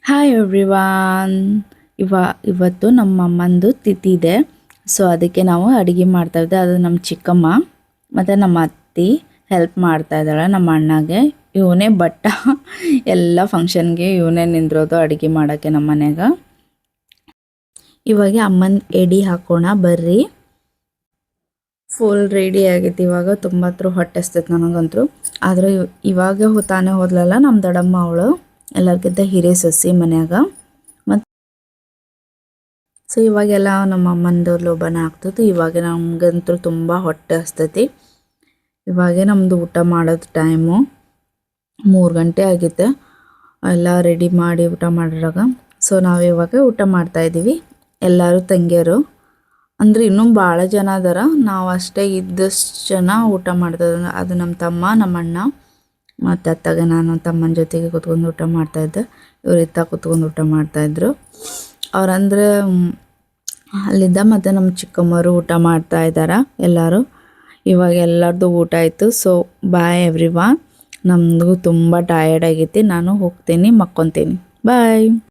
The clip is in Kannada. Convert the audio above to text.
Hi everyone. ಇವತ್ತು ನಮ್ಮ ಅಮ್ಮಂದು ತಿಥಿ ಇದೆ. ಸೊ ಅದಕ್ಕೆ ನಾವು ಅಡುಗೆ ಮಾಡ್ತಾಯಿದ್ದೆ. ಅದು ನಮ್ಮ ಚಿಕ್ಕಮ್ಮ ಮತ್ತು ನಮ್ಮ ಅತ್ತಿ ಹೆಲ್ಪ್ ಮಾಡ್ತಾ ಇದ್ದಾಳೆ ನಮ್ಮ ಅಣ್ಣಗೆ. ಇವನೇ ಬಟ್ಟ ಎಲ್ಲ ಫಂಕ್ಷನ್ಗೆ ಇವನೇ ನಿಂದಿರೋದು ಅಡುಗೆ ಮಾಡೋಕ್ಕೆ ನಮ್ಮ ಮನೆಗೆ. ಇವಾಗ ಅಮ್ಮನ ಎಡೆ ಹಾಕೋಣ ಬರ್ರಿ. ಫುಲ್ ರೆಡಿ ಆಗೈತಿ. ಇವಾಗ ತುಂಬ ಹೊಟ್ಟೆ ಹಸ್ತೈತೆ ನನಗಂತೂ. ಆದರೆ ಇವಾಗ ತಾನೇ ಹೋದ್ಲಲ್ಲ ನಮ್ಮ ದೊಡ್ಡಮ್ಮ, ಅವಳು ಎಲ್ಲರಿಗಿಂತ ಹಿರೇ ಸೊಸಿ ಮನ್ಯಾಗ. ಮತ್ತು ಸೊ ಇವಾಗೆಲ್ಲ ನಮ್ಮ ಅಮ್ಮಂದು ಲೋಬನ ಆಗ್ತದೆ. ಇವಾಗ ನಮಗಂತೂ ತುಂಬ ಹೊಟ್ಟೆ ಹಸ್ತೈತಿ. ಇವಾಗೇ ನಮ್ಮದು ಊಟ ಮಾಡೋದು ಟೈಮು 3 ಗಂಟೆ ಆಗಿತ್ತು. ಎಲ್ಲ ರೆಡಿ ಮಾಡಿ ಊಟ ಮಾಡಿರಾಗ ಸೊ ನಾವು ಇವಾಗ ಊಟ ಮಾಡ್ತಾಯಿದ್ದೀವಿ. ಎಲ್ಲರೂ ತಂಗಿಯರು ಅಂದರೆ ಇನ್ನೂ ಭಾಳ ಜನ ಅದಾರ. ನಾವು ಅಷ್ಟೇ ಇದ್ದಷ್ಟು ಜನ ಊಟ ಮಾಡ್ತದ. ಅದು ನಮ್ಮ ತಮ್ಮ, ನಮ್ಮ ಅಣ್ಣ ಮತ್ತು ಅತ್ತಾಗ ನಾನು ತಮ್ಮನ ಜೊತೆಗೆ ಕೂತ್ಕೊಂಡು ಊಟ ಮಾಡ್ತಾಯಿದ್ದೆ. ಇವ್ರು ಇತ್ತ ಕೂತ್ಕೊಂಡು ಊಟ ಮಾಡ್ತಾಯಿದ್ರು. ಅವ್ರಂದರೆ ಅಲ್ಲಿದ್ದ ಮತ್ತು ನಮ್ಮ ಚಿಕ್ಕಮ್ಮರು ಊಟ ಮಾಡ್ತಾ ಇದ್ದಾರೆ ಎಲ್ಲರೂ. ಇವಾಗ ಎಲ್ಲರದ್ದು ಊಟ ಆಯಿತು. So bye everyone. ನಮಗೂ ತುಂಬ ಟಯರ್ಡ್ ಆಗೈತಿ. ನಾನು ಹೋಗ್ತೀನಿ, ಮಕ್ಕೊತೀನಿ. ಬಾಯ್.